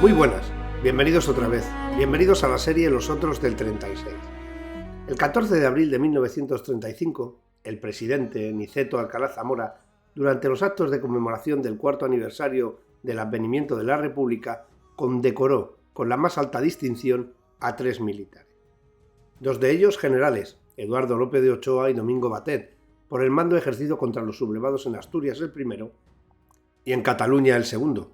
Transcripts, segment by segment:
Muy buenas, bienvenidos otra vez, bienvenidos a la serie Los Otros del 36. El 14 de abril de 1935, el presidente Niceto Alcalá Zamora, durante los actos de conmemoración del cuarto aniversario del advenimiento de la República, condecoró con la más alta distinción a 3 militares. 2 de ellos generales, Eduardo López de Ochoa y Domingo Batet, por el mando ejercido contra los sublevados en Asturias el primero y en Cataluña el segundo.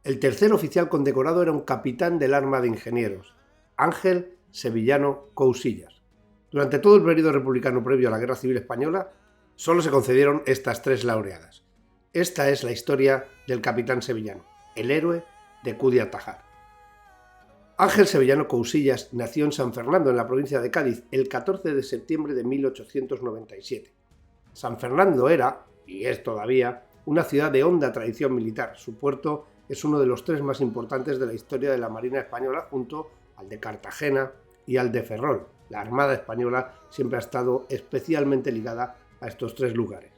El tercer oficial condecorado era un capitán del arma de ingenieros, Ángel Sevillano Cousillas. Durante todo el periodo republicano previo a la Guerra Civil Española, solo se concedieron estas 3 laureadas. Esta es la historia del capitán Sevillano, el héroe de Cúdia-Tajar. Ángel Sevillano Cousillas nació en San Fernando, en la provincia de Cádiz, el 14 de septiembre de 1897. San Fernando era, y es todavía, una ciudad de honda tradición militar. Su puerto es uno de los 3 más importantes de la historia de la Marina Española, junto al de Cartagena y al de Ferrol. La Armada Española siempre ha estado especialmente ligada a estos 3 lugares.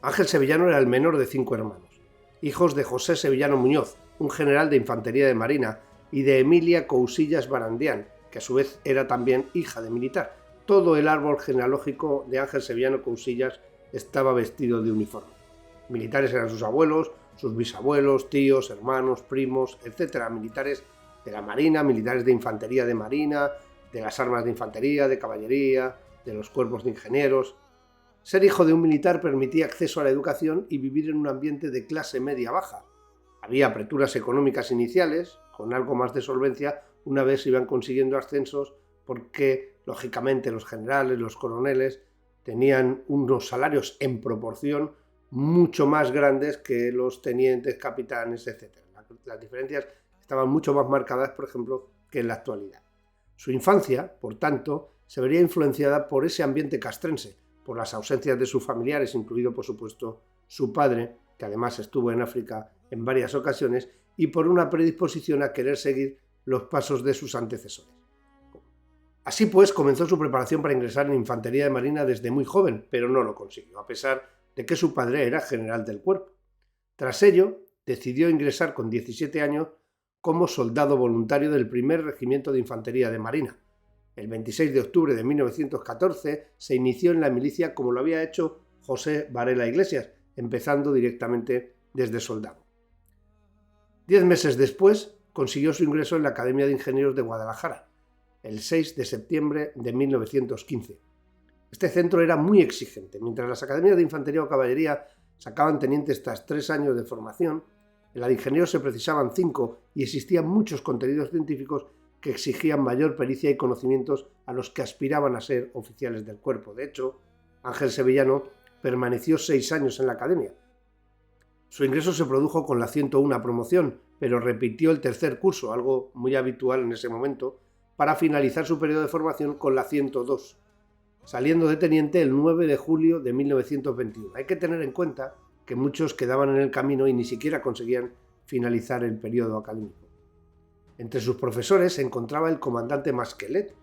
Ángel Sevillano era el menor de 5 hermanos, hijos de José Sevillano Muñoz, un general de infantería de marina, y de Emilia Cousillas Barandián, que a su vez era también hija de militar. Todo el árbol genealógico de Ángel Sevillano Cousillas estaba vestido de uniforme. Militares eran sus abuelos, sus bisabuelos, tíos, hermanos, primos, etc. Militares de la marina, militares de infantería de marina, de las armas de infantería, de caballería, de los cuerpos de ingenieros. Ser hijo de un militar permitía acceso a la educación y vivir en un ambiente de clase media-baja. Había apreturas económicas iniciales, con algo más de solvencia, una vez se iban consiguiendo ascensos, porque, lógicamente, los generales, los coroneles, tenían unos salarios en proporción mucho más grandes que los tenientes, capitanes, etc. Las diferencias estaban mucho más marcadas, por ejemplo, que en la actualidad. Su infancia, por tanto, se vería influenciada por ese ambiente castrense, por las ausencias de sus familiares, incluido, por supuesto, su padre, que además estuvo en África en varias ocasiones, y por una predisposición a querer seguir los pasos de sus antecesores. Así pues, comenzó su preparación para ingresar en infantería de marina desde muy joven, pero no lo consiguió, a pesar de que su padre era general del cuerpo. Tras ello, decidió ingresar con 17 años como soldado voluntario del primer regimiento de infantería de marina. El 26 de octubre de 1914 se inició en la milicia como lo había hecho José Varela Iglesias, empezando directamente desde soldado. 10 meses después consiguió su ingreso en la Academia de Ingenieros de Guadalajara, el 6 de septiembre de 1915. Este centro era muy exigente. Mientras las academias de infantería o caballería sacaban tenientes tras 3 años de formación, en la de ingenieros se precisaban 5 y existían muchos contenidos científicos que exigían mayor pericia y conocimientos a los que aspiraban a ser oficiales del cuerpo. De hecho, Ángel Sevillano permaneció 6 años en la academia. Su ingreso se produjo con la 101 promoción, pero repitió el tercer curso, algo muy habitual en ese momento, para finalizar su periodo de formación con la 102. Saliendo de teniente el 9 de julio de 1921. Hay que tener en cuenta que muchos quedaban en el camino y ni siquiera conseguían finalizar el periodo académico. Entre sus profesores se encontraba el comandante Masquelet,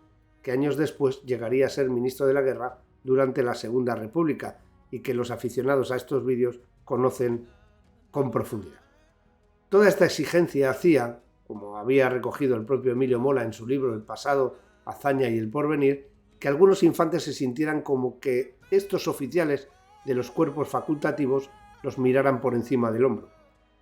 que años después llegaría a ser ministro de la Guerra durante la Segunda República y que los aficionados a estos vídeos conocen con profundidad. Toda esta exigencia hacía, como había recogido el propio Emilio Mola en su libro El pasado, hazaña y el porvenir, que algunos infantes se sintieran como que estos oficiales de los cuerpos facultativos los miraran por encima del hombro.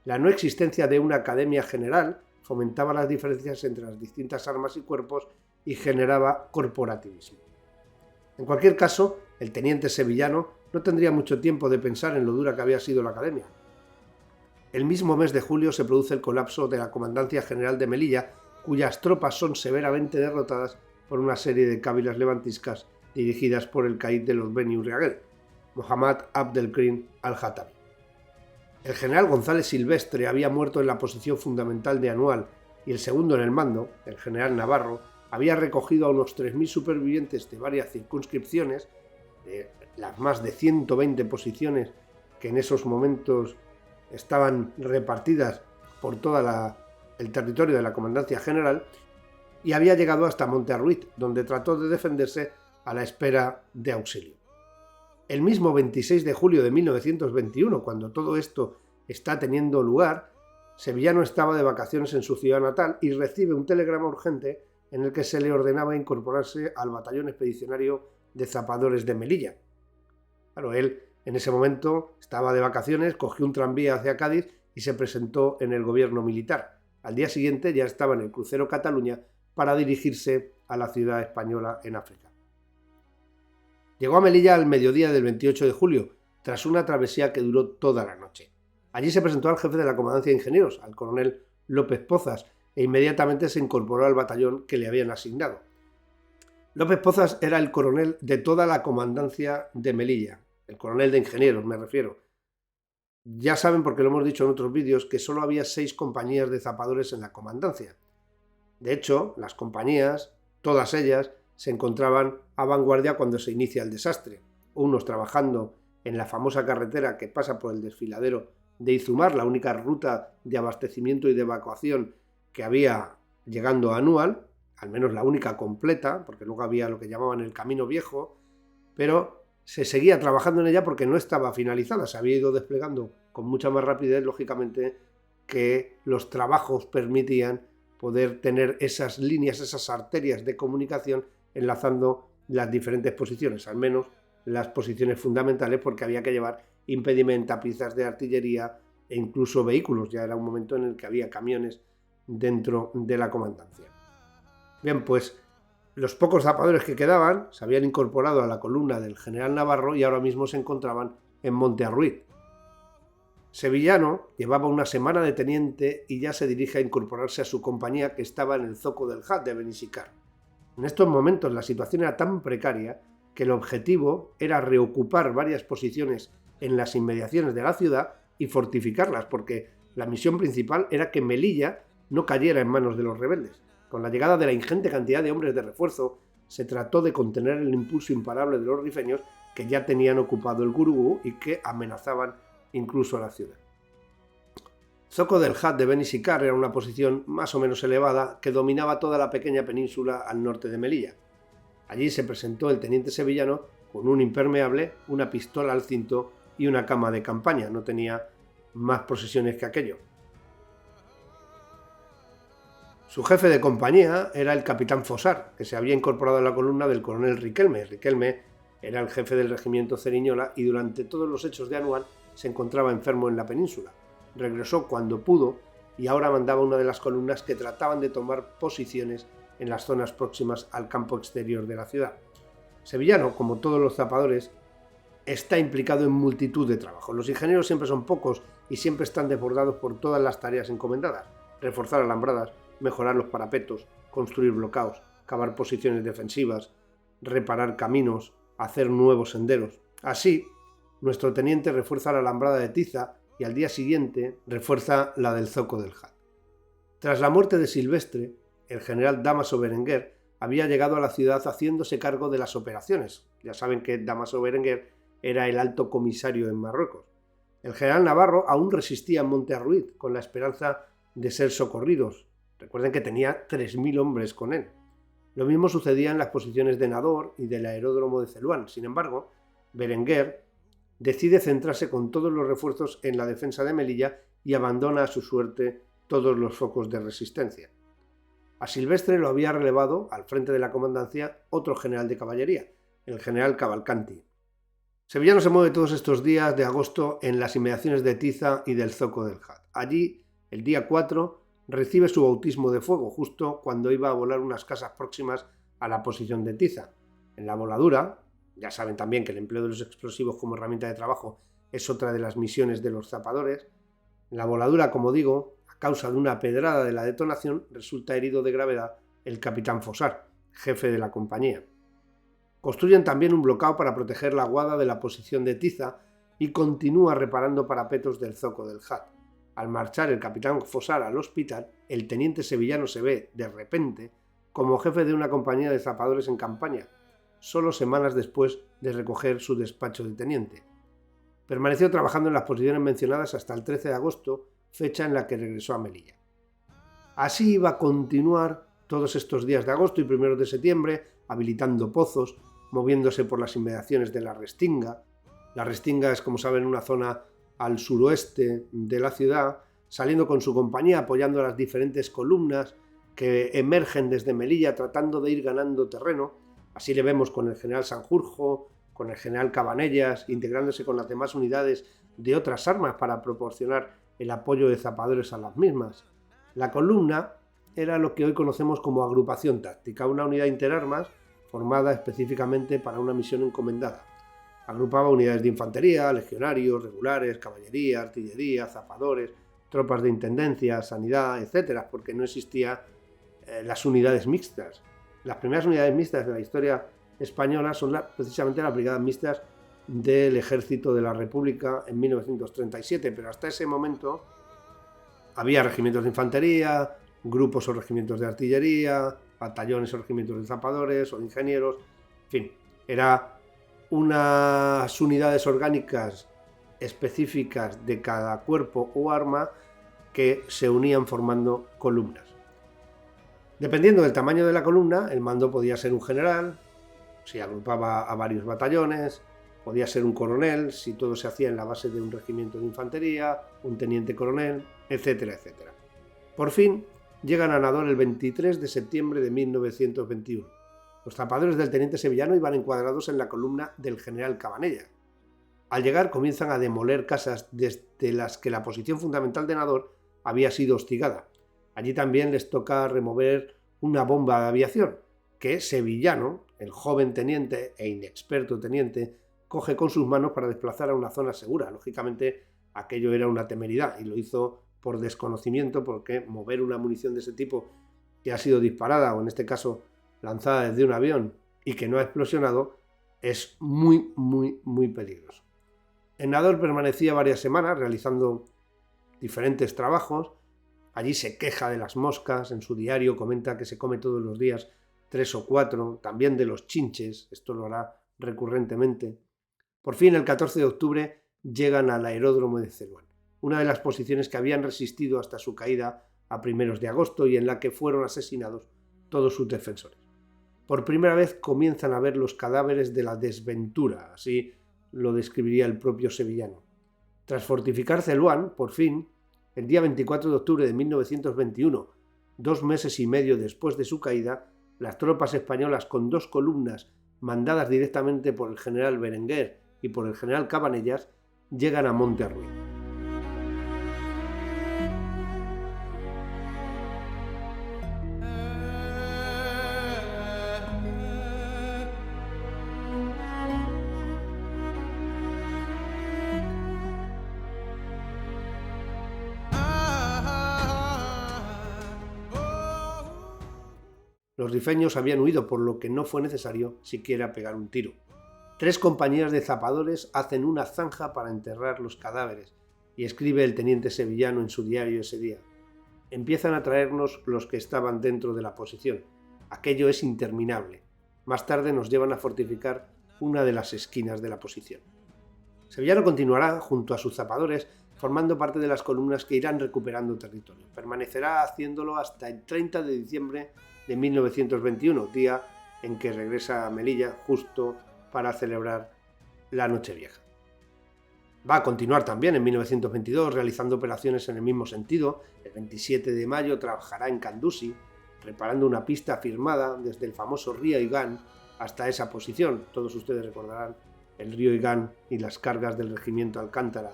La no existencia de una academia general fomentaba las diferencias entre las distintas armas y cuerpos y generaba corporativismo. En cualquier caso, el teniente sevillano no tendría mucho tiempo de pensar en lo dura que había sido la academia. El mismo mes de julio se produce el colapso de la Comandancia General de Melilla, cuyas tropas son severamente derrotadas por una serie de cávilas levantiscas dirigidas por el caid de los Beni Urriaguel, Mohammad Abdelkrim al-Hatabi. El general González Silvestre había muerto en la posición fundamental de Anual y el segundo en el mando, el general Navarro, había recogido a unos 3.000 supervivientes de varias circunscripciones, de las más de 120 posiciones que en esos momentos estaban repartidas por todo el territorio de la Comandancia General, y había llegado hasta Montearruit, donde trató de defenderse a la espera de auxilio. El mismo 26 de julio de 1921, cuando todo esto está teniendo lugar, Sevillano estaba de vacaciones en su ciudad natal y recibe un telegrama urgente en el que se le ordenaba incorporarse al batallón expedicionario de zapadores de Melilla. Claro, él en ese momento estaba de vacaciones, cogió un tranvía hacia Cádiz y se presentó en el gobierno militar. Al día siguiente ya estaba en el crucero Cataluña para dirigirse a la ciudad española en África. Llegó a Melilla al mediodía del 28 de julio, tras una travesía que duró toda la noche. Allí se presentó al jefe de la Comandancia de Ingenieros, al coronel López Pozas, e inmediatamente se incorporó al batallón que le habían asignado. López Pozas era el coronel de toda la Comandancia de Melilla, el coronel de Ingenieros me refiero. Ya saben, porque lo hemos dicho en otros vídeos, que solo había 6 compañías de zapadores en la comandancia. De hecho, las compañías, todas ellas, se encontraban a vanguardia cuando se inicia el desastre. Unos trabajando en la famosa carretera que pasa por el desfiladero de Izumar, la única ruta de abastecimiento y de evacuación que había llegando a Anual, al menos la única completa, porque luego había lo que llamaban el Camino Viejo, pero se seguía trabajando en ella porque no estaba finalizada, se había ido desplegando con mucha más rapidez, lógicamente, que los trabajos permitían poder tener esas líneas, esas arterias de comunicación enlazando las diferentes posiciones, al menos las posiciones fundamentales, porque había que llevar impedimenta, piezas de artillería e incluso vehículos. Ya era un momento en el que había camiones dentro de la comandancia. Bien, pues los pocos zapadores que quedaban se habían incorporado a la columna del general Navarro y ahora mismo se encontraban en Monte Arruiz. Sevillano llevaba una semana de teniente y ya se dirige a incorporarse a su compañía que estaba en el zoco del Jat de Benisicár. En estos momentos la situación era tan precaria que el objetivo era reocupar varias posiciones en las inmediaciones de la ciudad y fortificarlas, porque la misión principal era que Melilla no cayera en manos de los rebeldes. Con la llegada de la ingente cantidad de hombres de refuerzo, se trató de contener el impulso imparable de los rifeños que ya tenían ocupado el Gurugú y que amenazaban incluso a la ciudad. Zoco del Jat de Benisicár era una posición más o menos elevada que dominaba toda la pequeña península al norte de Melilla. Allí se presentó el teniente sevillano con un impermeable, una pistola al cinto y una cama de campaña. No tenía más posesiones que aquello. Su jefe de compañía era el capitán Fosar, que se había incorporado a la columna del coronel Riquelme. Riquelme era el jefe del regimiento Ceriñola y durante todos los hechos de Anual se encontraba enfermo en la península. Regresó cuando pudo y ahora mandaba una de las columnas que trataban de tomar posiciones en las zonas próximas al campo exterior de la ciudad. Sevillano, como todos los zapadores, está implicado en multitud de trabajos. Los ingenieros siempre son pocos y siempre están desbordados por todas las tareas encomendadas: reforzar alambradas, mejorar los parapetos, construir bloqueos, cavar posiciones defensivas, reparar caminos, hacer nuevos senderos. Así, nuestro teniente refuerza la alambrada de Tiza y al día siguiente refuerza la del zoco del Jat. Tras la muerte de Silvestre, el general Dámaso Berenguer había llegado a la ciudad haciéndose cargo de las operaciones. Ya saben que Dámaso Berenguer era el alto comisario en Marruecos. El general Navarro aún resistía en Monte Arruiz con la esperanza de ser socorridos. Recuerden que tenía 3.000 hombres con él. Lo mismo sucedía en las posiciones de Nador y del aeródromo de Celuán. Sin embargo, Berenguer decide centrarse con todos los refuerzos en la defensa de Melilla y abandona a su suerte todos los focos de resistencia. A Silvestre lo había relevado al frente de la comandancia otro general de caballería, el general Cavalcanti. Sevillano se mueve todos estos días de agosto en las inmediaciones de Tiza y del zoco del Jat. Allí, el día 4, recibe su bautismo de fuego justo cuando iba a volar unas casas próximas a la posición de Tiza. En la voladura, ya saben también que el empleo de los explosivos como herramienta de trabajo es otra de las misiones de los zapadores. En la voladura, como digo, a causa de una pedrada de la detonación, resulta herido de gravedad el capitán Fosar, jefe de la compañía. Construyen también un bloqueo para proteger la aguada de la posición de Tiza y continúa reparando parapetos del zoco del Jat. Al marchar el capitán Fosar al hospital, el teniente sevillano se ve, de repente, como jefe de una compañía de zapadores en campaña, solo semanas después de recoger su despacho de teniente. Permaneció trabajando en las posiciones mencionadas hasta el 13 de agosto, fecha en la que regresó a Melilla. Así iba a continuar todos estos días de agosto y primeros de septiembre, habilitando pozos, moviéndose por las inmediaciones de la Restinga. La Restinga es, como saben, una zona al suroeste de la ciudad, saliendo con su compañía, apoyando las diferentes columnas que emergen desde Melilla, tratando de ir ganando terreno. Así le vemos con el general Sanjurjo, con el general Cabanellas, integrándose con las demás unidades de otras armas para proporcionar el apoyo de zapadores a las mismas. La columna era lo que hoy conocemos como agrupación táctica, una unidad interarmas formada específicamente para una misión encomendada. Agrupaba unidades de infantería, legionarios, regulares, caballería, artillería, zapadores, tropas de intendencia, sanidad, etc., porque no existían las unidades mixtas. Las primeras unidades mixtas de la historia española son precisamente las brigadas mixtas del Ejército de la República en 1937, pero hasta ese momento había regimientos de infantería, grupos o regimientos de artillería, batallones o regimientos de zapadores o de ingenieros, en fin, eran unas unidades orgánicas específicas de cada cuerpo o arma que se unían formando columnas. Dependiendo del tamaño de la columna, el mando podía ser un general, si agrupaba a varios batallones, podía ser un coronel, si todo se hacía en la base de un regimiento de infantería, un teniente coronel, etcétera, etcétera. Por fin, llegan a Nador el 23 de septiembre de 1921. Los zapadores del teniente sevillano iban encuadrados en la columna del general Cabanellas. Al llegar comienzan a demoler casas desde las que la posición fundamental de Nador había sido hostigada. Allí también les toca remover una bomba de aviación, que Sevillano, el joven teniente e inexperto teniente, coge con sus manos para desplazar a una zona segura. Lógicamente, aquello era una temeridad y lo hizo por desconocimiento, porque mover una munición de ese tipo que ha sido disparada, o en este caso lanzada desde un avión y que no ha explosionado, es muy, muy, muy peligroso. En Nador permanecía varias semanas realizando diferentes trabajos. Allí se queja de las moscas, en su diario comenta que se come todos los días 3 o 4, también de los chinches, esto lo hará recurrentemente. Por fin, el 14 de octubre, llegan al aeródromo de Celuán, una de las posiciones que habían resistido hasta su caída a primeros de agosto y en la que fueron asesinados todos sus defensores. Por primera vez comienzan a ver los cadáveres de la desventura, así lo describiría el propio sevillano. Tras fortificar Celuán, por fin, el día 24 de octubre de 1921, 2 meses y medio después de su caída, las tropas españolas con 2 columnas mandadas directamente por el general Berenguer y por el general Cabanellas llegan a Monte Ruin. Los rifeños habían huido, por lo que no fue necesario siquiera pegar un tiro. 3 compañías de zapadores hacen una zanja para enterrar los cadáveres, y escribe el teniente sevillano en su diario ese día: empiezan a traernos los que estaban dentro de la posición. Aquello es interminable. Más tarde nos llevan a fortificar una de las esquinas de la posición. Sevillano continuará junto a sus zapadores formando parte de las columnas que irán recuperando territorio. Permanecerá haciéndolo hasta el 30 de diciembre de 1921, día en que regresa a Melilla justo para celebrar la Nochevieja. Va a continuar también en 1922 realizando operaciones en el mismo sentido. El 27 de mayo trabajará en Candusi, preparando una pista firmada desde el famoso río Igán hasta esa posición. Todos ustedes recordarán el río Igán y las cargas del regimiento Alcántara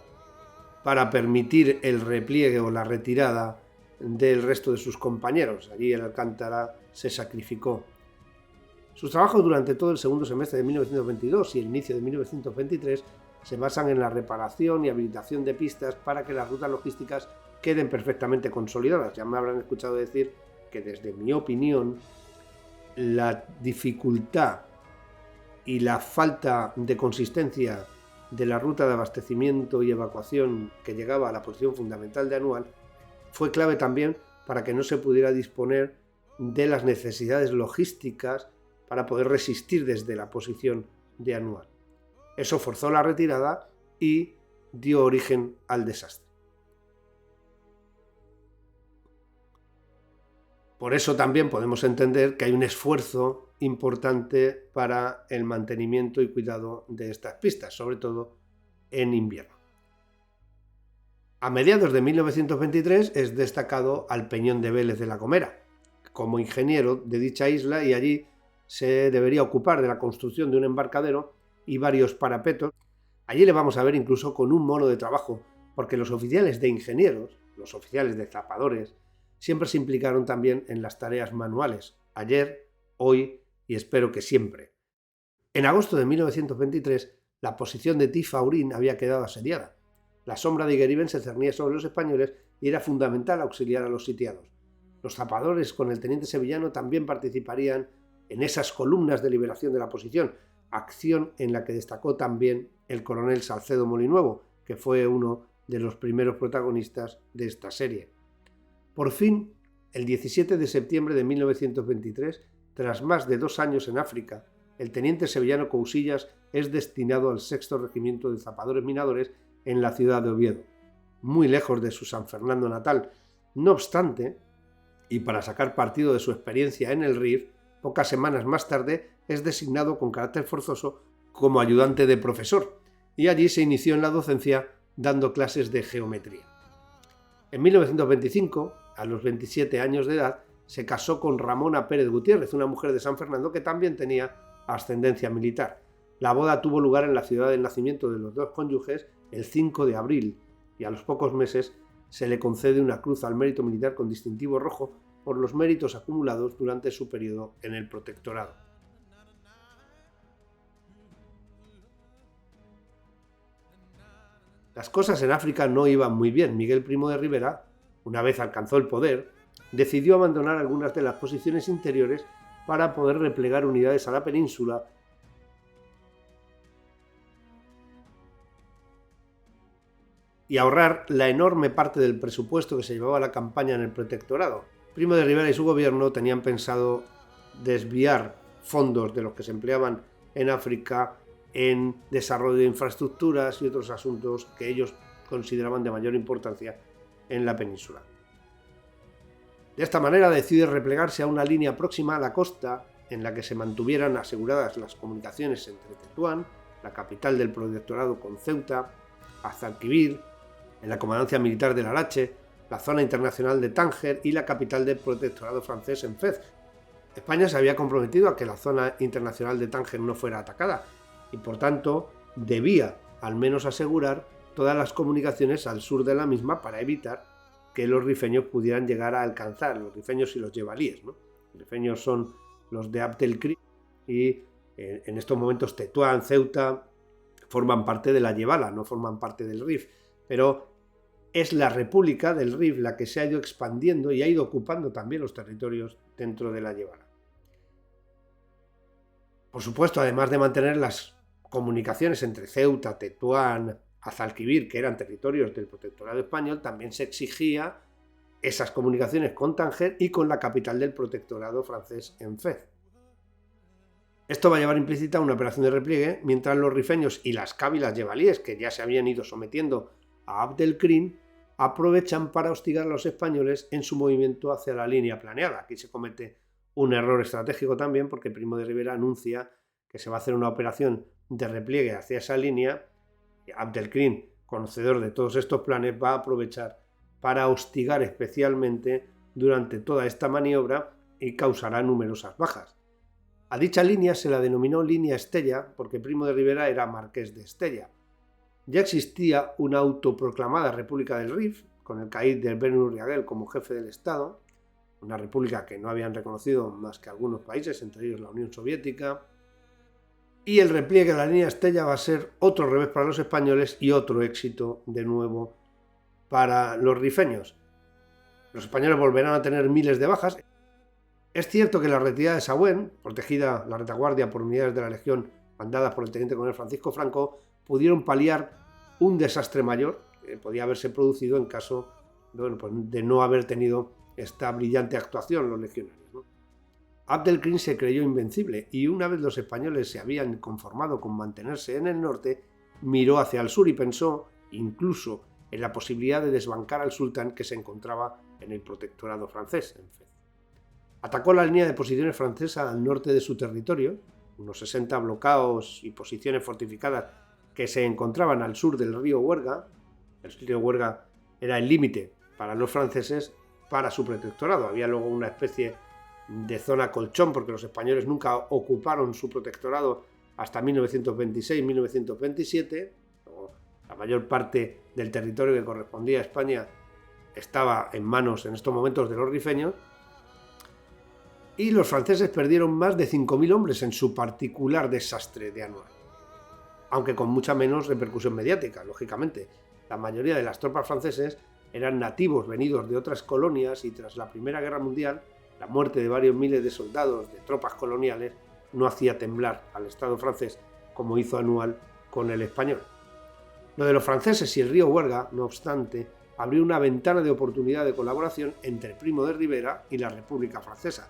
para permitir el repliegue o la retirada del resto de sus compañeros. Allí el Alcántara se sacrificó. Sus trabajos durante todo el segundo semestre de 1922 y el inicio de 1923 se basan en la reparación y habilitación de pistas para que las rutas logísticas queden perfectamente consolidadas. Ya me habrán escuchado decir que, desde mi opinión, la dificultad y la falta de consistencia de la ruta de abastecimiento y evacuación que llegaba a la posición fundamental de Anual fue clave también para que no se pudiera disponer de las necesidades logísticas para poder resistir desde la posición de Anual. Eso forzó la retirada y dio origen al desastre. Por eso también podemos entender que hay un esfuerzo importante para el mantenimiento y cuidado de estas pistas, sobre todo en invierno. A mediados de 1923 es destacado al Peñón de Vélez de la Gomera como ingeniero de dicha isla, y allí se debería ocupar de la construcción de un embarcadero y varios parapetos. Allí le vamos a ver incluso con un mono de trabajo, porque los oficiales de ingenieros, los oficiales de zapadores, siempre se implicaron también en las tareas manuales, ayer, hoy y espero que siempre. En agosto de 1923, la posición de Tifaurín había quedado asediada. La sombra de Igueriben se cernía sobre los españoles y era fundamental auxiliar a los sitiados. Los zapadores con el teniente sevillano también participarían en esas columnas de liberación de la posición, acción en la que destacó también el coronel Salcedo Molinuevo, que fue uno de los primeros protagonistas de esta serie. Por fin, el 17 de septiembre de 1923, tras más de 2 años en África, el teniente sevillano Cousillas es destinado al 6º Regimiento de Zapadores Minadores en la ciudad de Oviedo, muy lejos de su San Fernando natal. No obstante, y para sacar partido de su experiencia en el RIF, pocas semanas más tarde es designado con carácter forzoso como ayudante de profesor, y allí se inició en la docencia dando clases de geometría. En 1925, a los 27 años de edad, se casó con Ramona Pérez Gutiérrez, una mujer de San Fernando que también tenía ascendencia militar. La boda tuvo lugar en la ciudad del nacimiento de los dos cónyuges el 5 de abril, y a los pocos meses se le concede una cruz al mérito militar con distintivo rojo por los méritos acumulados durante su periodo en el protectorado. Las cosas en África no iban muy bien. Miguel Primo de Rivera, una vez alcanzó el poder, decidió abandonar algunas de las posiciones interiores para poder replegar unidades a la península y ahorrar la enorme parte del presupuesto que se llevaba a la campaña en el protectorado. Primo de Rivera y su gobierno tenían pensado desviar fondos de los que se empleaban en África en desarrollo de infraestructuras y otros asuntos que ellos consideraban de mayor importancia en la península. De esta manera decide replegarse a una línea próxima a la costa en la que se mantuvieran aseguradas las comunicaciones entre Tetuán, la capital del protectorado, con Ceuta, Azalquivir, en la comandancia militar de Larache, la zona internacional de Tánger y la capital del protectorado francés en Fez. España se había comprometido a que la zona internacional de Tánger no fuera atacada y por tanto debía al menos asegurar todas las comunicaciones al sur de la misma para evitar que los rifeños pudieran llegar a alcanzar, los rifeños y los yebalíes, ¿no? Los rifeños son los de Abd el-Krim y en estos momentos Tetuán, Ceuta forman parte de la Yebala, no forman parte del Rif, pero es la República del Rif la que se ha ido expandiendo y ha ido ocupando también los territorios dentro de la Yebala. Por supuesto, además de mantener las comunicaciones entre Ceuta, Tetuán, Azalquivir, que eran territorios del protectorado español, también se exigía esas comunicaciones con Tánger y con la capital del protectorado francés en Fez. Esto va a llevar implícita una operación de repliegue, mientras los rifeños y las cábilas yebalíes, que ya se habían ido sometiendo a Abd el-Krim, aprovechan para hostigar a los españoles en su movimiento hacia la línea planeada. Aquí se comete un error estratégico también, porque Primo de Rivera anuncia que se va a hacer una operación de repliegue hacia esa línea. Abd el-Krim, conocedor de todos estos planes, va a aprovechar para hostigar especialmente durante toda esta maniobra y causará numerosas bajas. A dicha línea se la denominó línea Estella porque Primo de Rivera era marqués de Estella. Ya existía una autoproclamada República del Rif, con el caid de Ben Gurion como jefe del Estado, una república que no habían reconocido más que algunos países, entre ellos la Unión Soviética, y el repliegue de la línea Estella va a ser otro revés para los españoles y otro éxito de nuevo para los rifeños. Los españoles volverán a tener miles de bajas. Es cierto que la retirada de Sabuén, protegida la retaguardia por unidades de la Legión mandadas por el teniente coronel Francisco Franco, pudieron paliar un desastre mayor que podía haberse producido en caso de no haber tenido esta brillante actuación los legionarios, ¿no? Abd el-Krim se creyó invencible y una vez los españoles se habían conformado con mantenerse en el norte, miró hacia el sur y pensó incluso en la posibilidad de desbancar al sultán que se encontraba en el protectorado francés, en Fez. Atacó la línea de posiciones francesa al norte de su territorio, unos 60 bloqueos y posiciones fortificadas que se encontraban al sur del río Huerga. El río Huerga era el límite para los franceses para su protectorado. Había luego una especie de zona colchón, porque los españoles nunca ocuparon su protectorado hasta 1926-1927. La mayor parte del territorio que correspondía a España estaba en manos en estos momentos de los rifeños, y los franceses perdieron más de 5.000 hombres en su particular desastre de Anual, aunque con mucha menos repercusión mediática, lógicamente. La mayoría de las tropas franceses eran nativos venidos de otras colonias, y tras la Primera Guerra Mundial, la muerte de varios miles de soldados de tropas coloniales no hacía temblar al Estado francés como hizo Anual con el español. Lo de los franceses y el río Huerga, no obstante, abrió una ventana de oportunidad de colaboración entre Primo de Rivera y la República Francesa.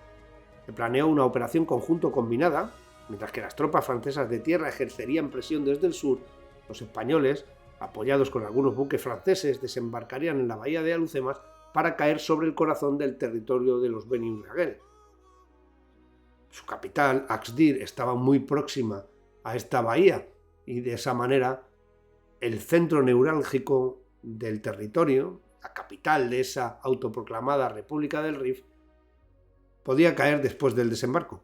Se planeó una operación conjunto combinada. Mientras que las tropas francesas de tierra ejercerían presión desde el sur, los españoles, apoyados con algunos buques franceses, desembarcarían en la bahía de Alhucemas para caer sobre el corazón del territorio de los Beni Israel. Su capital, Axdir, estaba muy próxima a esta bahía, y de esa manera el centro neurálgico del territorio, la capital de esa autoproclamada República del Rif, podía caer después del desembarco.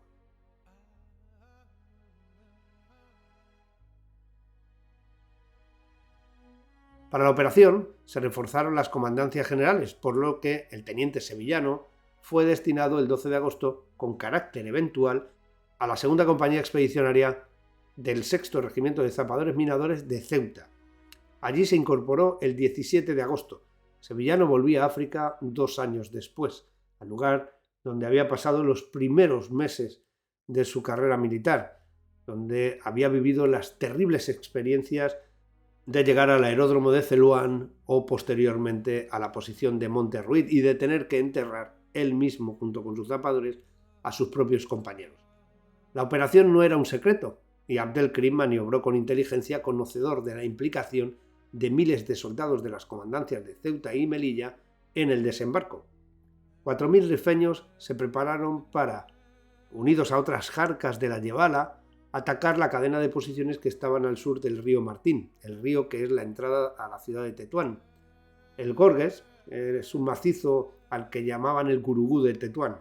Para la operación se reforzaron las comandancias generales, por lo que el teniente sevillano fue destinado el 12 de agosto, con carácter eventual, a la segunda compañía expedicionaria del 6º Regimiento de Zapadores Minadores de Ceuta. Allí se incorporó el 17 de agosto. Sevillano volvía a África 2 años después, al lugar donde había pasado los primeros meses de su carrera militar, donde había vivido las terribles experiencias de llegar al aeródromo de Celuán o posteriormente a la posición de Monte Ruiz y de tener que enterrar él mismo, junto con sus zapadores, a sus propios compañeros. La operación no era un secreto, y Abdelkrim maniobró con inteligencia, conocedor de la implicación de miles de soldados de las comandancias de Ceuta y Melilla en el desembarco. 4.000 rifeños se prepararon para, unidos a otras jarcas de la Yebala, atacar la cadena de posiciones que estaban al sur del río Martín, el río que es la entrada a la ciudad de Tetuán. El Gorges es un macizo al que llamaban el Gurugú de Tetuán.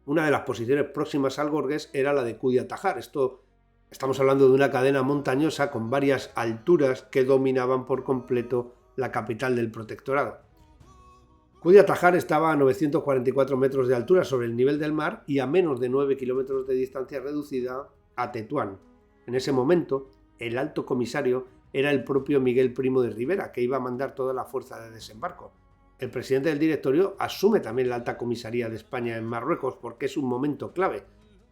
Una de las posiciones próximas al Gorges era la de Khudia Tajar. Estamos hablando de una cadena montañosa con varias alturas que dominaban por completo la capital del protectorado. Khudia Tajar estaba a 944 metros de altura sobre el nivel del mar y a menos de 9 kilómetros de distancia reducida a Tetuán. En ese momento, el alto comisario era el propio Miguel Primo de Rivera, que iba a mandar toda la fuerza de desembarco. El presidente del directorio asume también la alta comisaría de España en Marruecos porque es un momento clave.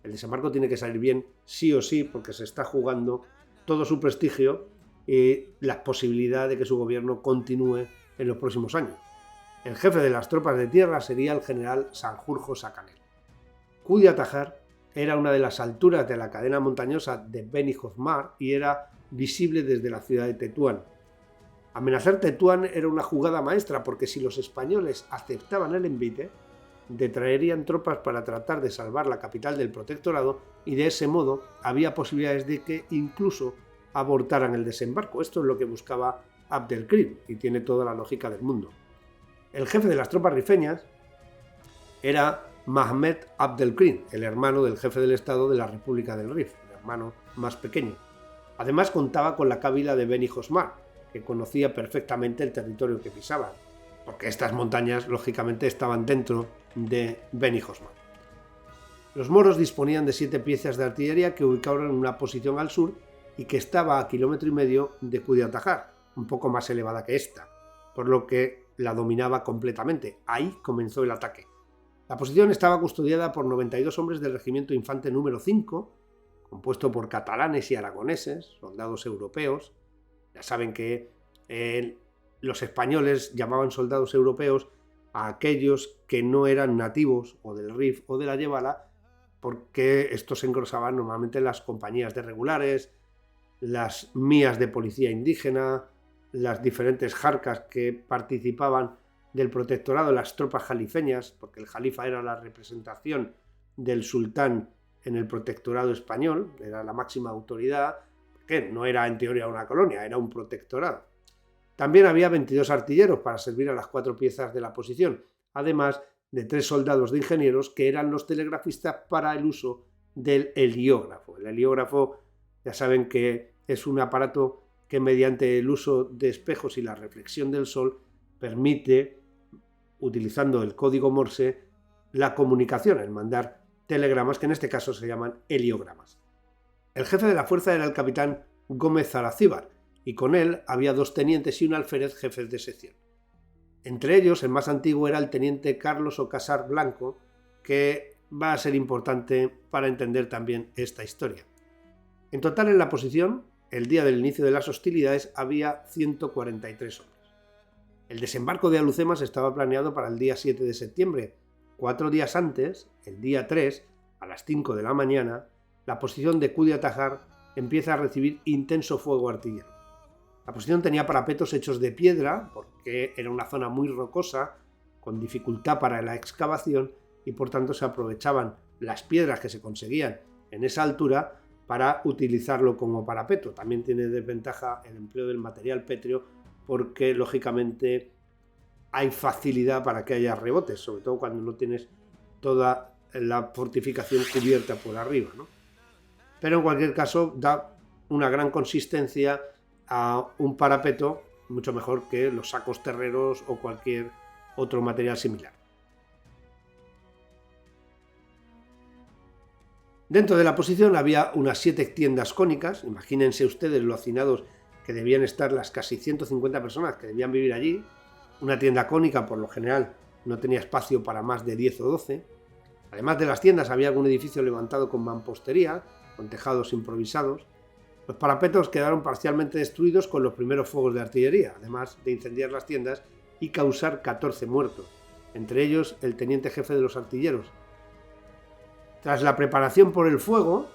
El desembarco tiene que salir bien sí o sí, porque se está jugando todo su prestigio y la posibilidad de que su gobierno continúe en los próximos años. El jefe de las tropas de tierra sería el general Sanjurjo Sacanel. Khudia Tajar era una de las alturas de la cadena montañosa de Beni Hosmar y era visible desde la ciudad de Tetuán. Amenazar Tetuán era una jugada maestra, porque si los españoles aceptaban el envite, detraerían tropas para tratar de salvar la capital del protectorado, y de ese modo había posibilidades de que incluso abortaran el desembarco. Esto es lo que buscaba Abdelkrim y tiene toda la lógica del mundo. El jefe de las tropas rifeñas era Mahmed Abdelkrim, el hermano del jefe del Estado de la República del Rif, el hermano más pequeño. Además contaba con la cábila de Beni Hosmar, que conocía perfectamente el territorio que pisaban, porque estas montañas lógicamente estaban dentro de Beni Hosmar. Los moros disponían de 7 piezas de artillería que ubicaban en una posición al sur y que estaba a 1,5 kilómetros de Khudia Tajar, un poco más elevada que esta, por lo que la dominaba completamente. Ahí comenzó el ataque. La posición estaba custodiada por 92 hombres del regimiento infante número 5, compuesto por catalanes y aragoneses, soldados europeos. Ya saben que los españoles llamaban soldados europeos a aquellos que no eran nativos o del Rif o de la Yebala, porque estos se engrosaban normalmente en las compañías de regulares, las mías de policía indígena, las diferentes jarcas que participaban del protectorado, las tropas jalifeñas, porque el jalifa era la representación del sultán en el protectorado español, era la máxima autoridad, que no era en teoría una colonia, era un protectorado. También había 22 artilleros para servir a las 4 piezas de la posición, además de 3 soldados de ingenieros que eran los telegrafistas para el uso del heliógrafo. El heliógrafo, ya saben que es un aparato que mediante el uso de espejos y la reflexión del sol permite, utilizando el código Morse, la comunicación, el mandar telegramas, que en este caso se llaman heliogramas. El jefe de la fuerza era el capitán Gómez Zaracíbar, y con él había 2 tenientes y un alférez jefes de sección. Entre ellos, el más antiguo era el teniente Carlos Ocasar Blanco, que va a ser importante para entender también esta historia. En total, en la posición, el día del inicio de las hostilidades, había 143 hombres. El desembarco de Alhucemas estaba planeado para el día 7 de septiembre. 4 días antes, el día 3, a las 5 de la mañana, la posición de Kudya-Tajar empieza a recibir intenso fuego artillero. La posición tenía parapetos hechos de piedra, porque era una zona muy rocosa, con dificultad para la excavación, y por tanto se aprovechaban las piedras que se conseguían en esa altura para utilizarlo como parapeto. También tiene desventaja el empleo del material pétreo, porque lógicamente hay facilidad para que haya rebotes, sobre todo cuando no tienes toda la fortificación cubierta por arriba, ¿no? Pero en cualquier caso da una gran consistencia a un parapeto, mucho mejor que los sacos terreros o cualquier otro material similar. Dentro de la posición había unas 7 tiendas cónicas. Imagínense ustedes lo hacinados que debían estar las casi 150 personas que debían vivir allí. Una tienda cónica, por lo general, no tenía espacio para más de 10 o 12. Además de las tiendas, había algún edificio levantado con mampostería, con tejados improvisados. Los parapetos quedaron parcialmente destruidos con los primeros fuegos de artillería, además de incendiar las tiendas y causar 14 muertos, entre ellos el teniente jefe de los artilleros. Tras la preparación por el fuego,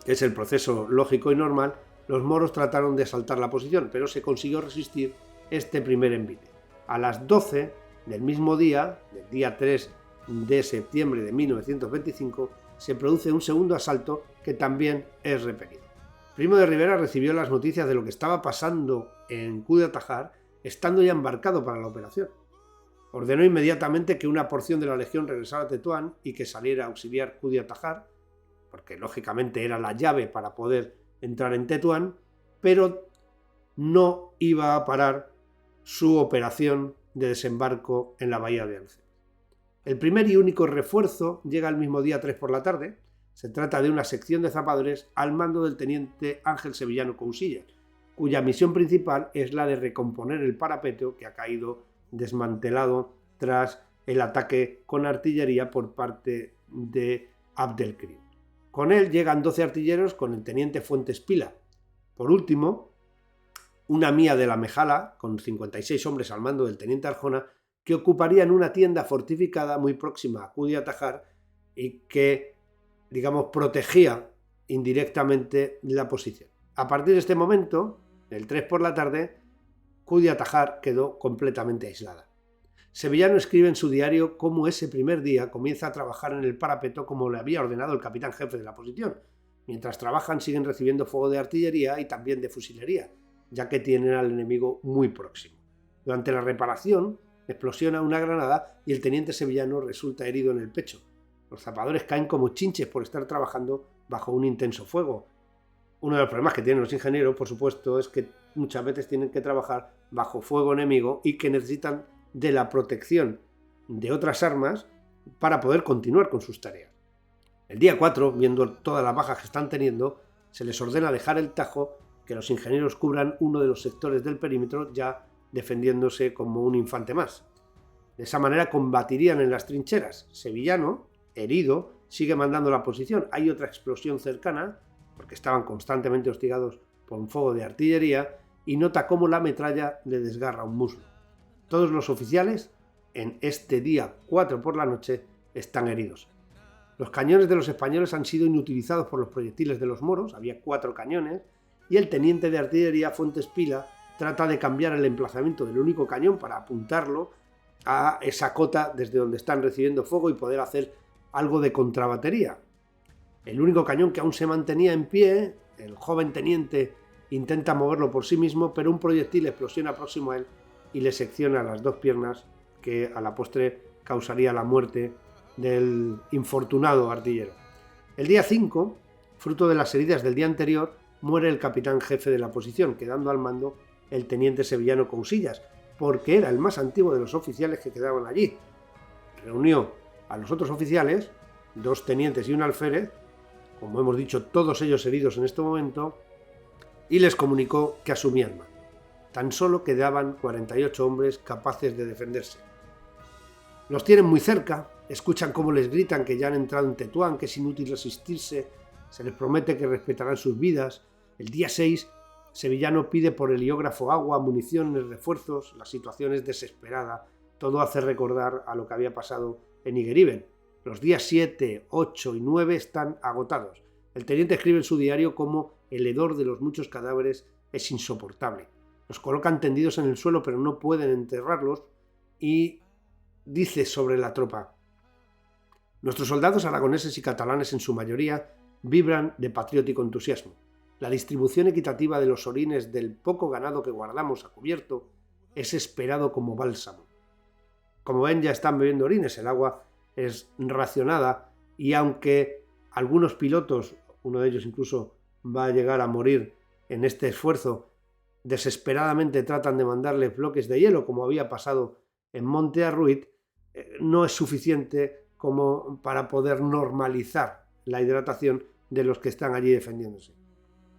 que es el proceso lógico y normal, los moros trataron de asaltar la posición, pero se consiguió resistir este primer envite. A las 12 del mismo día, del día 3 de septiembre de 1925, se produce un segundo asalto que también es repelido. Primo de Rivera recibió las noticias de lo que estaba pasando en Kudya-Tajar, estando ya embarcado para la operación. Ordenó inmediatamente que una porción de la legión regresara a Tetuán y que saliera a auxiliar Kudya-Tajar, porque lógicamente era la llave para poder entrar en Tetuán, pero no iba a parar su operación de desembarco en la bahía de Alhucemas. El primer y único refuerzo llega el mismo día 3 por la tarde. Se trata de una sección de zapadores al mando del teniente Ángel Sevillano Cousillas, cuya misión principal es la de recomponer el parapeto que ha caído desmantelado tras el ataque con artillería por parte de Abdelkrim. Con él llegan 12 artilleros con el teniente Fuentes Pila. Por último, una mía de la Mejala, con 56 hombres al mando del teniente Arjona, que ocuparían una tienda fortificada muy próxima a Kudya-Tajar y que, protegía indirectamente la posición. A partir de este momento, el 3 por la tarde, Kudya-Tajar quedó completamente aislada. Sevillano escribe en su diario cómo ese primer día comienza a trabajar en el parapeto como le había ordenado el capitán jefe de la posición. Mientras trabajan siguen recibiendo fuego de artillería y también de fusilería, ya que tienen al enemigo muy próximo. Durante la reparación explosiona una granada y el teniente sevillano resulta herido en el pecho. Los zapadores caen como chinches por estar trabajando bajo un intenso fuego. Uno de los problemas que tienen los ingenieros, por supuesto, es que muchas veces tienen que trabajar bajo fuego enemigo y que necesitan de la protección de otras armas para poder continuar con sus tareas. El día 4, viendo todas las bajas que están teniendo, se les ordena dejar el Tajo, que los ingenieros cubran uno de los sectores del perímetro, ya defendiéndose como un infante más. De esa manera combatirían en las trincheras. Sevillano, herido, sigue mandando la posición. Hay otra explosión cercana, porque estaban constantemente hostigados por un fuego de artillería, y nota cómo la metralla le desgarra un muslo. Todos los oficiales, en este día 4 por la noche, están heridos. Los cañones de los españoles han sido inutilizados por los proyectiles de los moros, había 4 cañones, y el teniente de artillería, Fuentes Pila, trata de cambiar el emplazamiento del único cañón para apuntarlo a esa cota desde donde están recibiendo fuego y poder hacer algo de contrabatería. El único cañón que aún se mantenía en pie, el joven teniente intenta moverlo por sí mismo, pero un proyectil explosiona próximo a él y le secciona las dos piernas, que a la postre causaría la muerte del infortunado artillero. El día 5, fruto de las heridas del día anterior, muere el capitán jefe de la posición, quedando al mando el teniente sevillano Cousillas, porque era el más antiguo de los oficiales que quedaban allí. Reunió a los otros oficiales, 2 tenientes y un alférez, como hemos dicho, todos ellos heridos en este momento, y les comunicó que asumía el mando. Tan solo quedaban 48 hombres capaces de defenderse. Los tienen muy cerca, escuchan cómo les gritan que ya han entrado en Tetuán, que es inútil resistirse, se les promete que respetarán sus vidas. El día 6, Sevillano pide por heliógrafo agua, municiones, refuerzos. La situación es desesperada. Todo hace recordar a lo que había pasado en Igueriben. Los días 7, 8 y 9 están agotados. El teniente escribe en su diario cómo el hedor de los muchos cadáveres es insoportable. Los colocan tendidos en el suelo, pero no pueden enterrarlos, y dice sobre la tropa: nuestros soldados aragoneses y catalanes en su mayoría vibran de patriótico entusiasmo. La distribución equitativa de los orines del poco ganado que guardamos a cubierto es esperado como bálsamo. Como ven, ya están bebiendo orines, el agua es racionada, y aunque algunos pilotos, uno de ellos incluso va a llegar a morir en este esfuerzo, desesperadamente tratan de mandarle bloques de hielo, como había pasado en Monte Arruit, no es suficiente como para poder normalizar la hidratación de los que están allí defendiéndose.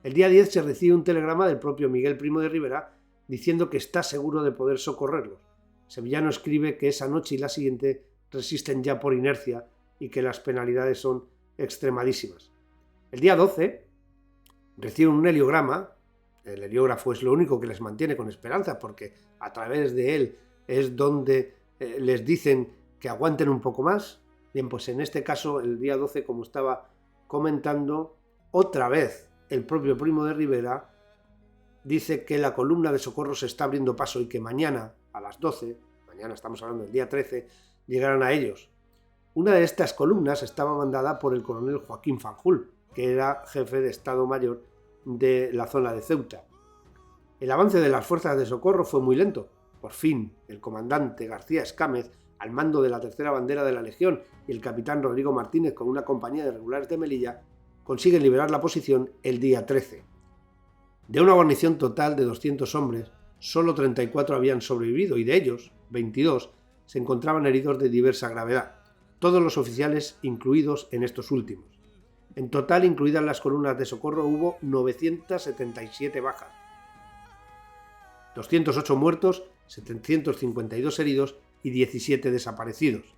El día 10 se recibe un telegrama del propio Miguel Primo de Rivera diciendo que está seguro de poder socorrerlos. Sevillano escribe que esa noche y la siguiente resisten ya por inercia y que las penalidades son extremadísimas. El día 12 reciben un heliograma. El heliógrafo es lo único que les mantiene con esperanza, porque a través de él es donde les dicen que aguanten un poco más. Bien, pues en este caso, el día 12, como estaba comentando, otra vez el propio Primo de Rivera dice que la columna de socorro se está abriendo paso y que mañana a las 12, mañana estamos hablando del día 13, llegarán a ellos. Una de estas columnas estaba mandada por el coronel Joaquín Fanjul, que era jefe de Estado Mayor de la zona de Ceuta. El avance de las fuerzas de socorro fue muy lento. Por fin, el comandante García Escámez, al mando de la tercera bandera de la Legión, y el capitán Rodrigo Martínez con una compañía de regulares de Melilla, consiguen liberar la posición el día 13. De una guarnición total de 200 hombres, solo 34 habían sobrevivido, y de ellos, 22, se encontraban heridos de diversa gravedad, todos los oficiales incluidos en estos últimos. En total, incluidas las columnas de socorro, hubo 977 bajas, 208 muertos, 752 heridos y 17 desaparecidos.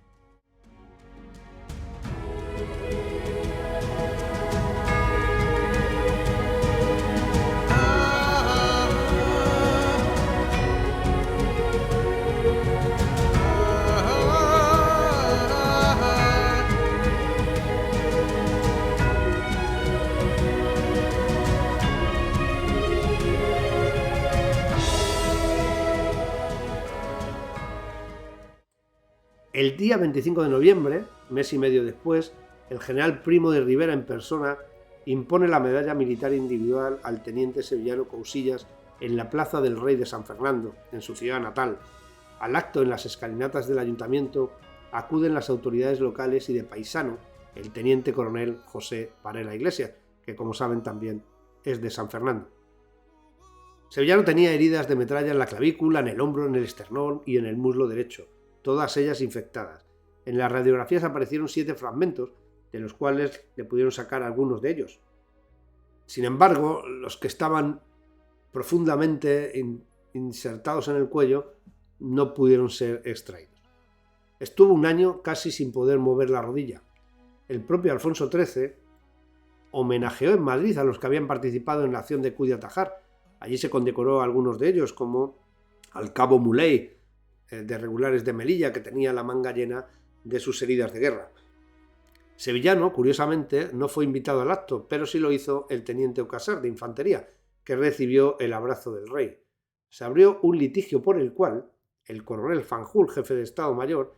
El día 25 de noviembre, mes y medio después, el general Primo de Rivera en persona impone la medalla militar individual al teniente sevillano Cousillas en la Plaza del Rey de San Fernando, en su ciudad natal. Al acto en las escalinatas del ayuntamiento acuden las autoridades locales y de paisano el teniente coronel José Varela Iglesias, que como saben también es de San Fernando. Sevillano tenía heridas de metralla en la clavícula, en el hombro, en el esternón y en el muslo derecho, todas ellas infectadas. En las radiografías aparecieron 7 fragmentos, de los cuales le pudieron sacar algunos de ellos. Sin embargo, los que estaban profundamente insertados en el cuello no pudieron ser extraídos. Estuvo un año casi sin poder mover la rodilla. El propio Alfonso XIII homenajeó en Madrid a los que habían participado en la acción de Cudiatajar. Allí se condecoró a algunos de ellos, como al cabo Muley, de regulares de Melilla, que tenía la manga llena de sus heridas de guerra. Sevillano, curiosamente, no fue invitado al acto, pero sí lo hizo el teniente Ocasar, de infantería, que recibió el abrazo del rey. Se abrió un litigio por el cual el coronel Fanjul, jefe de Estado Mayor,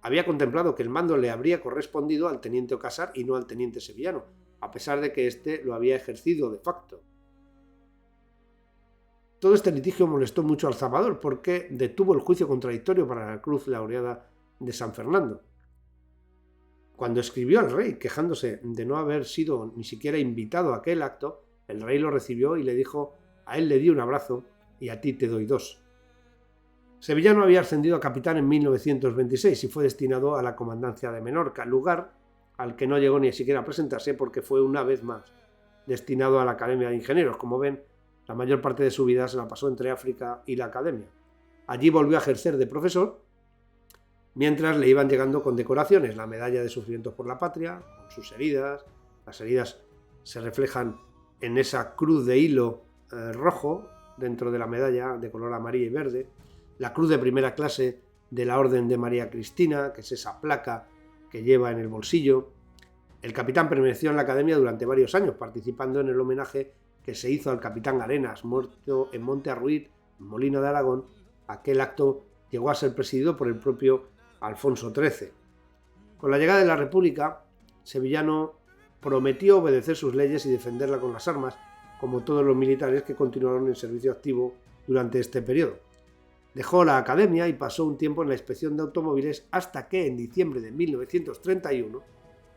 había contemplado que el mando le habría correspondido al teniente Ocasar y no al teniente Sevillano, a pesar de que éste lo había ejercido de facto. Todo este litigio molestó mucho al zapador porque detuvo el juicio contradictorio para la Cruz Laureada de San Fernando. Cuando escribió al rey quejándose de no haber sido ni siquiera invitado a aquel acto, el rey lo recibió y le dijo: a él le di un abrazo y a ti te doy dos. Sevillano había ascendido a capitán en 1926 y fue destinado a la comandancia de Menorca, lugar al que no llegó ni siquiera a presentarse porque fue una vez más destinado a la Academia de Ingenieros. Como ven, la mayor parte de su vida se la pasó entre África y la Academia. Allí volvió a ejercer de profesor, mientras le iban llegando condecoraciones, la medalla de sufrimientos por la patria, con sus heridas. Las heridas se reflejan en esa cruz de hilo rojo dentro de la medalla de color amarillo y verde, la cruz de primera clase de la Orden de María Cristina, que es esa placa que lleva en el bolsillo. El capitán permaneció en la Academia durante varios años, participando en el homenaje que se hizo al capitán Arenas, muerto en Monte Arruiz, en Molina de Aragón. Aquel acto llegó a ser presidido por el propio Alfonso XIII. Con la llegada de la República, Sevillano prometió obedecer sus leyes y defenderla con las armas, como todos los militares que continuaron en servicio activo durante este periodo. Dejó la Academia y pasó un tiempo en la inspección de automóviles hasta que en diciembre de 1931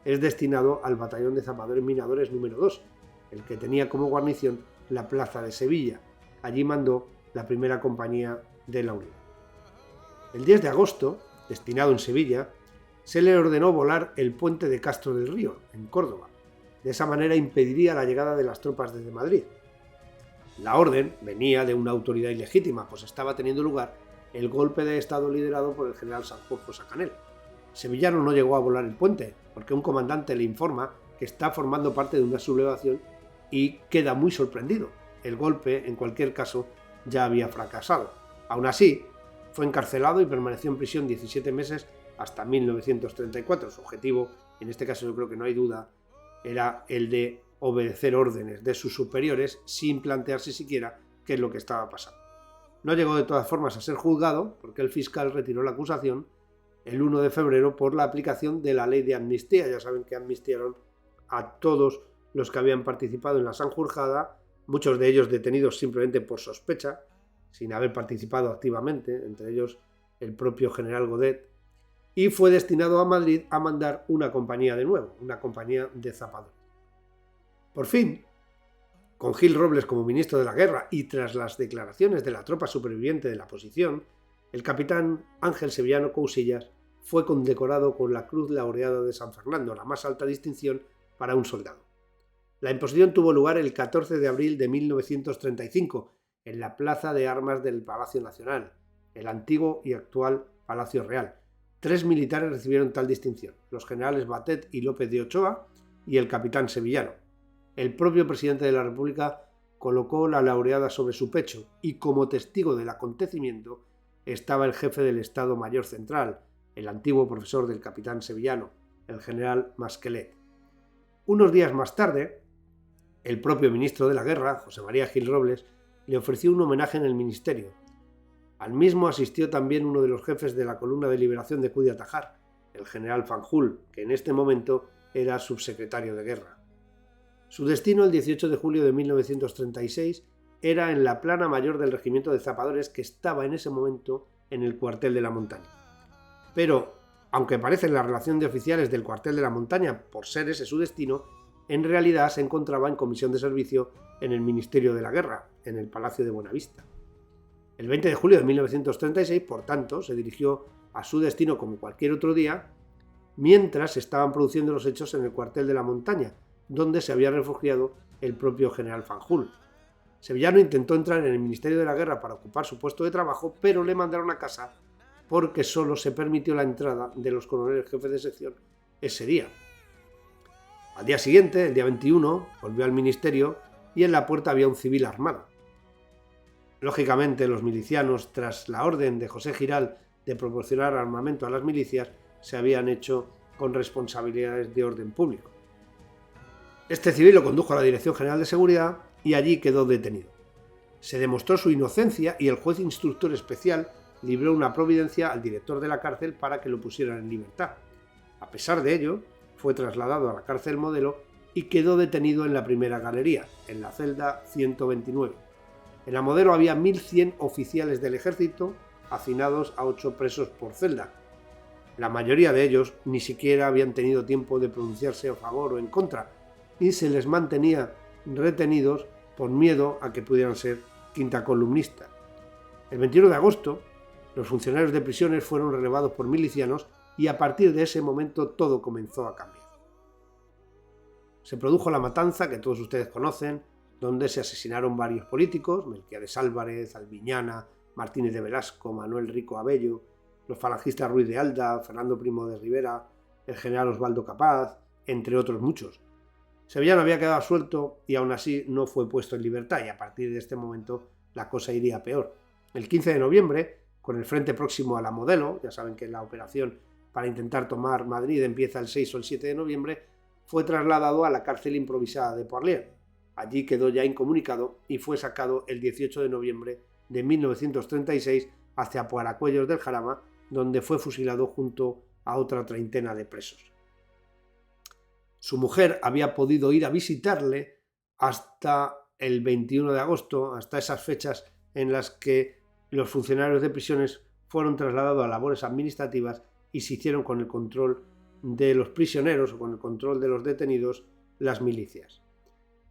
es destinado al Batallón de Zapadores Minadores número 2, el que tenía como guarnición la plaza de Sevilla. Allí mandó la primera compañía de la Unión. El 10 de agosto, destinado en Sevilla, se le ordenó volar el puente de Castro del Río, en Córdoba. De esa manera impediría la llegada de las tropas desde Madrid. La orden venía de una autoridad ilegítima, pues estaba teniendo lugar el golpe de Estado liderado por el general Sanjurjo Sacanel. Sevillano no llegó a volar el puente, porque un comandante le informa que está formando parte de una sublevación y queda muy sorprendido. El golpe, en cualquier caso, ya había fracasado. Aún así, fue encarcelado y permaneció en prisión 17 meses hasta 1934. Su objetivo, en este caso yo creo que no hay duda, era el de obedecer órdenes de sus superiores sin plantearse siquiera qué es lo que estaba pasando. No llegó de todas formas a ser juzgado porque el fiscal retiró la acusación el 1 de febrero por la aplicación de la ley de amnistía. Ya saben que amnistiaron a todos los que habían participado en la Sanjurjada, muchos de ellos detenidos simplemente por sospecha, sin haber participado activamente, entre ellos el propio general Godet, y fue destinado a Madrid a mandar una compañía de nuevo, una compañía de zapadores. Por fin, con Gil Robles como ministro de la guerra y tras las declaraciones de la tropa superviviente de la posición, el capitán Ángel Sevillano Cousillas fue condecorado con la Cruz Laureada de San Fernando, la más alta distinción para un soldado. La imposición tuvo lugar el 14 de abril de 1935 en la Plaza de Armas del Palacio Nacional, el antiguo y actual Palacio Real. 3 militares recibieron tal distinción, los generales Batet y López de Ochoa y el capitán Sevillano. El propio presidente de la República colocó la laureada sobre su pecho y como testigo del acontecimiento estaba el jefe del Estado Mayor Central, el antiguo profesor del capitán Sevillano, el general Masquelet. Unos días más tarde, el propio ministro de la Guerra, José María Gil Robles, le ofreció un homenaje en el ministerio. Al mismo asistió también uno de los jefes de la columna de liberación de Cudiatajar, el general Fanjul, que en este momento era subsecretario de Guerra. Su destino, el 18 de julio de 1936, era en la plana mayor del regimiento de zapadores que estaba en ese momento en el cuartel de la Montaña. Pero, aunque parece en la relación de oficiales del cuartel de la Montaña por ser ese su destino, en realidad se encontraba en comisión de servicio en el Ministerio de la Guerra, en el Palacio de Buenavista. El 20 de julio de 1936, por tanto, se dirigió a su destino como cualquier otro día, mientras se estaban produciendo los hechos en el cuartel de la Montaña, donde se había refugiado el propio general Fanjul. Sevillano intentó entrar en el Ministerio de la Guerra para ocupar su puesto de trabajo, pero le mandaron a casa porque solo se permitió la entrada de los coroneles jefes de sección ese día. Al día siguiente, el día 21, volvió al ministerio y en la puerta había un civil armado. Lógicamente, los milicianos, tras la orden de José Giral de proporcionar armamento a las milicias, se habían hecho con responsabilidades de orden público. Este civil lo condujo a la Dirección General de Seguridad y allí quedó detenido. Se demostró su inocencia y el juez instructor especial libró una providencia al director de la cárcel para que lo pusieran en libertad. A pesar de ello, fue trasladado a la cárcel Modelo y quedó detenido en la primera galería, en la celda 129. En la Modelo había 1.100 oficiales del ejército hacinados a 8 presos por celda. La mayoría de ellos ni siquiera habían tenido tiempo de pronunciarse a favor o en contra, y se les mantenía retenidos por miedo a que pudieran ser quinta columnista. El 21 de agosto, los funcionarios de prisiones fueron relevados por milicianos y a partir de ese momento todo comenzó a cambiar. Se produjo la matanza que todos ustedes conocen, donde se asesinaron varios políticos, Melquiades Álvarez, Albiñana, Martínez de Velasco, Manuel Rico Abello, los falangistas Ruiz de Alda, Fernando Primo de Rivera, el general Osvaldo Capaz, entre otros muchos. Sevillano había quedado suelto y aún así no fue puesto en libertad, y a partir de este momento la cosa iría peor. El 15 de noviembre, con el frente próximo a la Modelo, ya saben que la operación para intentar tomar Madrid empieza el 6 o el 7 de noviembre, fue trasladado a la cárcel improvisada de Poirlier. Allí quedó ya incomunicado y fue sacado el 18 de noviembre de 1936 hacia Paracuellos del Jarama, donde fue fusilado junto a otra treintena de presos. Su mujer había podido ir a visitarle hasta el 21 de agosto, hasta esas fechas en las que los funcionarios de prisiones fueron trasladados a labores administrativas y se hicieron con el control de los prisioneros o con el control de los detenidos las milicias.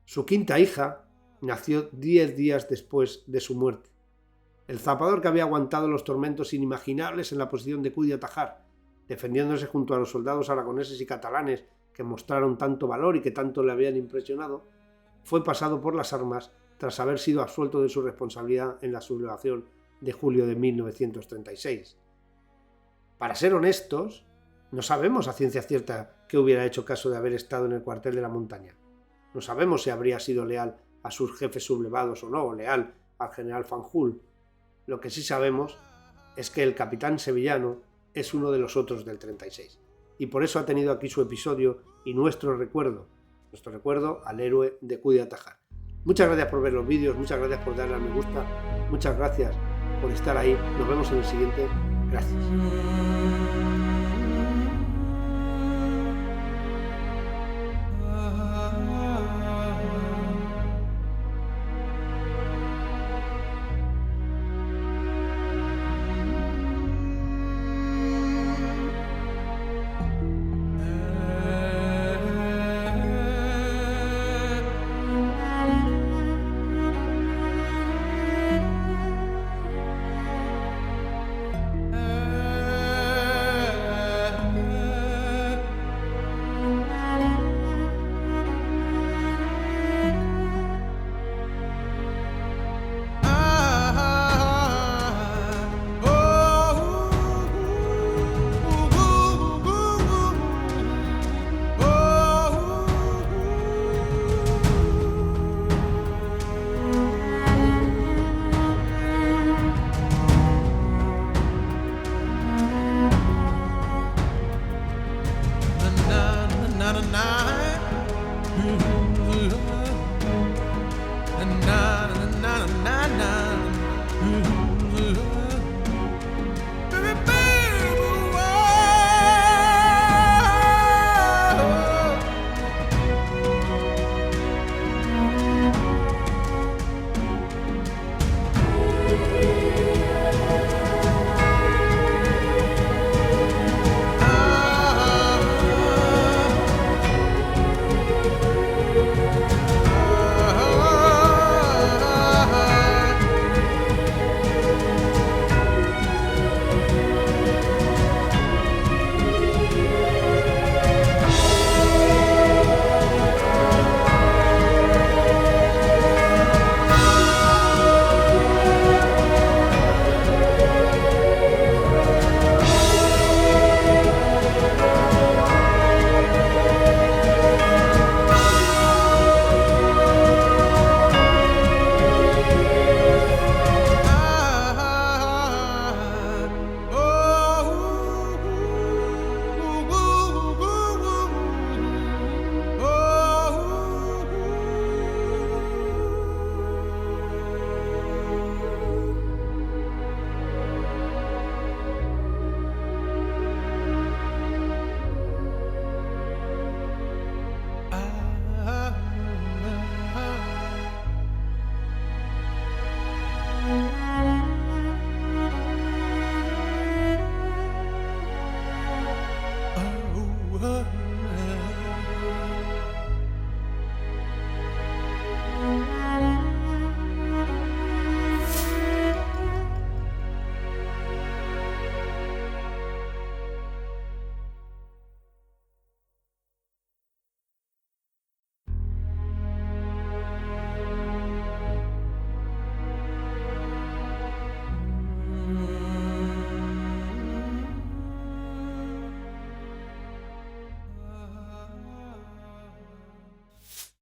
Su quinta hija nació 10 días después de su muerte. El zapador que había aguantado los tormentos inimaginables en la posición de Cúdia-Tajar, defendiéndose junto a los soldados aragoneses y catalanes que mostraron tanto valor y que tanto le habían impresionado, fue pasado por las armas tras haber sido absuelto de su responsabilidad en la sublevación de julio de 1936. Para ser honestos, no sabemos a ciencia cierta qué hubiera hecho caso de haber estado en el cuartel de la Montaña. No sabemos si habría sido leal a sus jefes sublevados o no, o leal al general Fanjul. Lo que sí sabemos es que el capitán sevillano es uno de los otros del 36. Y por eso ha tenido aquí su episodio y nuestro recuerdo al héroe de Cúdia-Tajar. Muchas gracias por ver los vídeos, muchas gracias por darle a me gusta, muchas gracias por estar ahí. Nos vemos en el siguiente. Gracias.